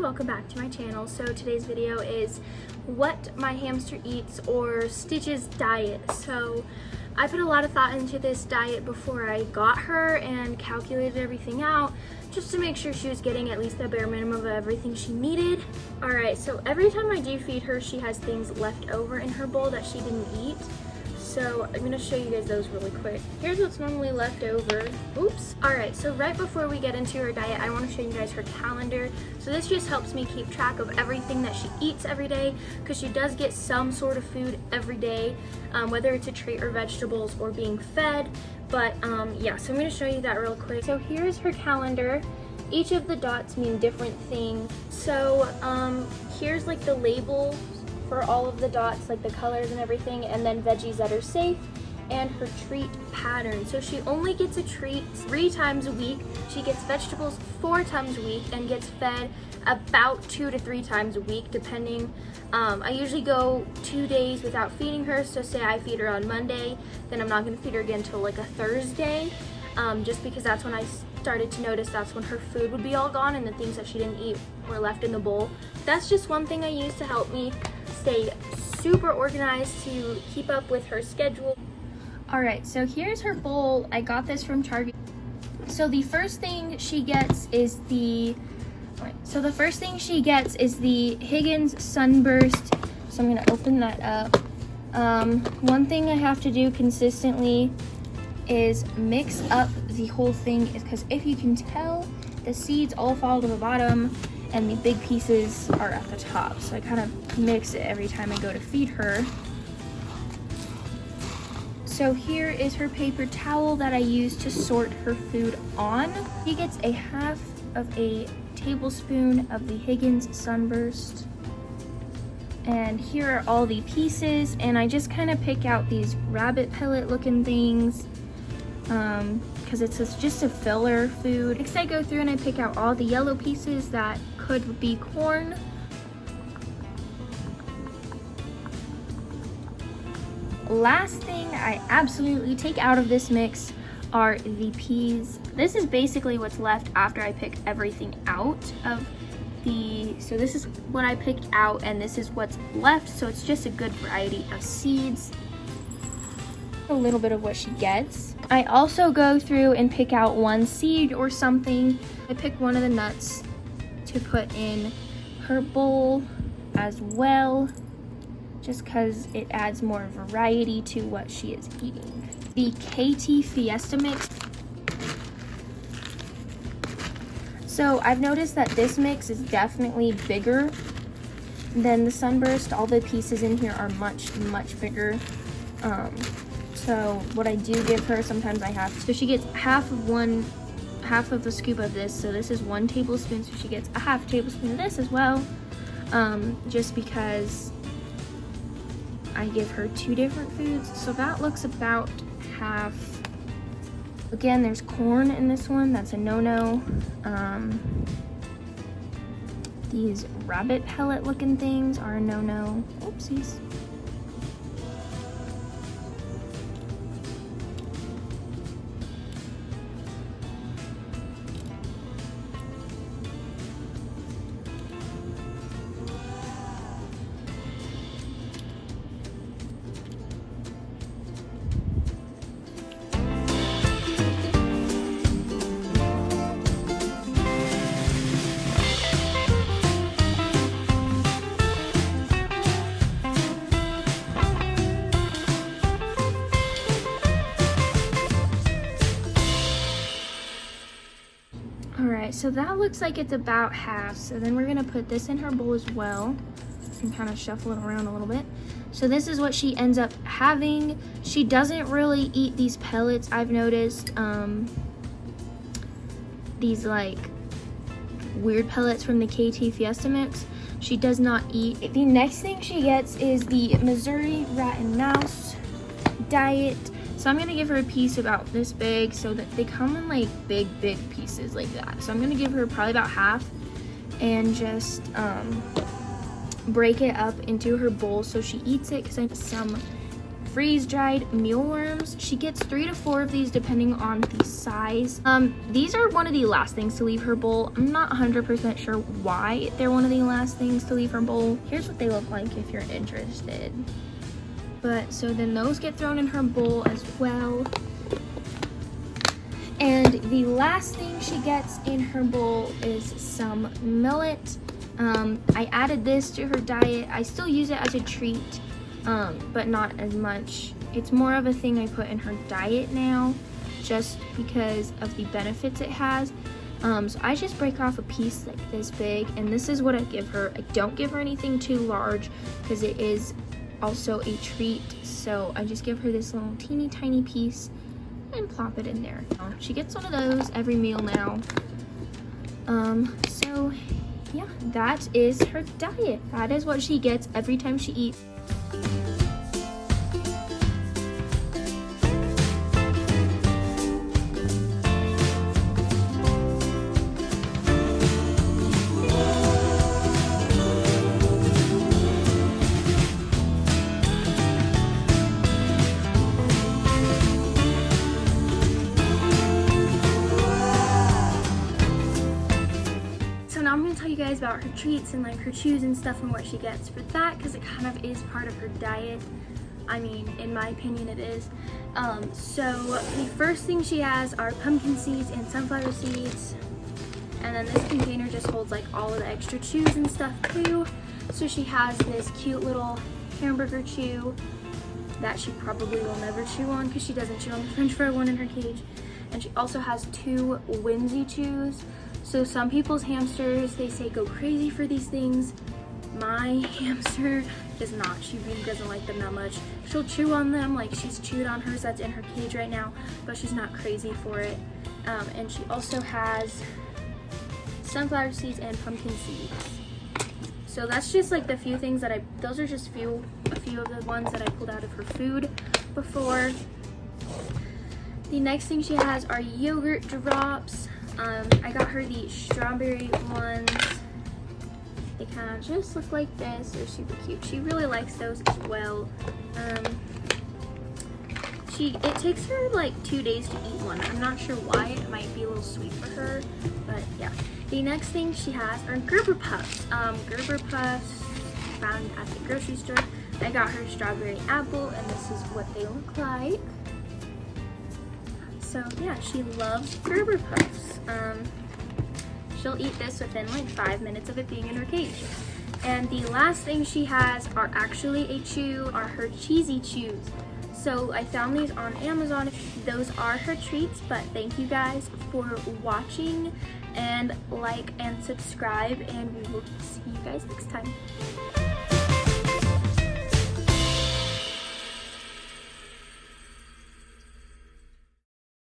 welcome back to my channel. So today's video is what my hamster eats or Stitch's diet. So I put a lot of thought into this diet before I got her and calculated everything out just to make sure she was getting at least the bare minimum of everything she needed. Alright, so every time I do feed her, she has things left over in her bowl that she didn't eat. So I'm gonna show you guys those really quick. Here's what's normally left over. Oops. Alright, so right before we get into her diet, I wanna show you guys her calendar. So this just helps me keep track of everything that she eats every day, because she does get some sort of food every day, whether it's a treat or vegetables or being fed. But yeah, so I'm gonna show you that real quick. So here's her calendar. Each of the dots mean different things. So here's like the label for all of the dots, like the colors and everything, and then veggies that are safe, and her treat pattern. So she only gets a treat 3 times a week. She gets vegetables 4 times a week and gets fed about 2 to 3 times a week, depending. I usually go 2 days without feeding her. So say I feed her on Monday, then I'm not gonna feed her again until like a Thursday, just because that's when I started to notice that's when her food would be all gone and the things that she didn't eat were left in the bowl. That's just one thing I use to help me stay super organized to keep up with her schedule. Alright, so here's her bowl. I got this from Target. So the first thing she gets is the Higgins Sunburst. So I'm gonna open that up. One thing I have to do consistently is mix up the whole thing, because if you can tell, the seeds all fall to the bottom and the big pieces are at the top. So I kind of mix it every time I go to feed her. So here is her paper towel that I use to sort her food on. She gets a half of a tablespoon of the Higgins Sunburst. And here are all the pieces, and I just kind of pick out these rabbit pellet looking things, because it's just a filler food. Next I go through and I pick out all the yellow pieces that could be corn. Last thing I absolutely take out of this mix are the peas. This is basically what's left after I pick everything out of the, so this is what I picked out and this is what's left, so it's just a good variety of seeds. A little bit of what she gets. I also go through and pick out one seed or something. I pick one of the nuts to put in her bowl as well, just because it adds more variety to what she is eating. The KT Fiesta mix. So I've noticed that this mix is definitely bigger than the Sunburst. All the pieces in here are much, much bigger. So what I do give her, sometimes I have, so she gets half of a scoop of this. So this is 1 tablespoon, so she gets a half tablespoon of this as well. Just because I give her 2 different foods. So that looks about half. Again, there's corn in this one, that's a no-no. These rabbit pellet looking things are a no-no. Oopsies. Alright, so that looks like it's about half. So then we're gonna put this in her bowl as well and kind of shuffle it around a little bit. So this is what she ends up having. She doesn't really eat these pellets, I've noticed. These like weird pellets from the KT Fiesta mix, she does not eat. The next thing she gets is the Missouri Rat and Mouse diet. So I'm gonna give her a piece about this big, so that they come in like big pieces like that. So I'm gonna give her probably about half and just break it up into her bowl so she eats it, because I have some freeze-dried mealworms. She gets 3 to 4 of these depending on the size. These are one of the last things to leave her bowl. I'm not 100% sure why they're one of the last things to leave her bowl. Here's what they look like if you're interested. But so then those get thrown in her bowl as well. And the last thing she gets in her bowl is some millet. I added this to her diet. I still use it as a treat, but not as much. It's more of a thing I put in her diet now, just because of the benefits it has. So I just break off a piece like this big, and this is what I give her. I don't give her anything too large because it is also a treat. So I just give her this little teeny tiny piece and plop it in there. She gets one of those every meal now. So yeah, that is her diet. That is what she gets every time she eats. I'm going to tell you guys about her treats and like her chews and stuff and what she gets for that, because it kind of is part of her diet. I mean, in my opinion it is. So the first thing she has are pumpkin seeds and sunflower seeds, and then this container just holds like all of the extra chews and stuff too. So she has this cute little hamburger chew that she probably will never chew on because she doesn't chew on the french fry one in her cage. And she also has 2 whimsy chews. So some people's hamsters, they say, go crazy for these things. My hamster does not. She really doesn't like them that much. She'll chew on them, like she's chewed on hers that's in her cage right now, but she's not crazy for it. And she also has sunflower seeds and pumpkin seeds. So that's just like the few things that those are just a few of the ones that I pulled out of her food before. The next thing she has are yogurt drops. I got her the strawberry ones. They kind of just look like this. They're super cute. She really likes those as well. It takes her like 2 days to eat one. I'm not sure why. It might be a little sweet for her, but yeah. The next thing she has are Gerber Puffs. Gerber Puffs found at the grocery store. I got her strawberry apple, and this is what they look like. So yeah, she loves Gerber Puffs. She'll eat this within like 5 minutes of it being in her cage. And the last thing she has are actually a chew, are her cheesy chews. So I found these on Amazon. Those are her treats, but thank you guys for watching, and like and subscribe, and we will see you guys next time.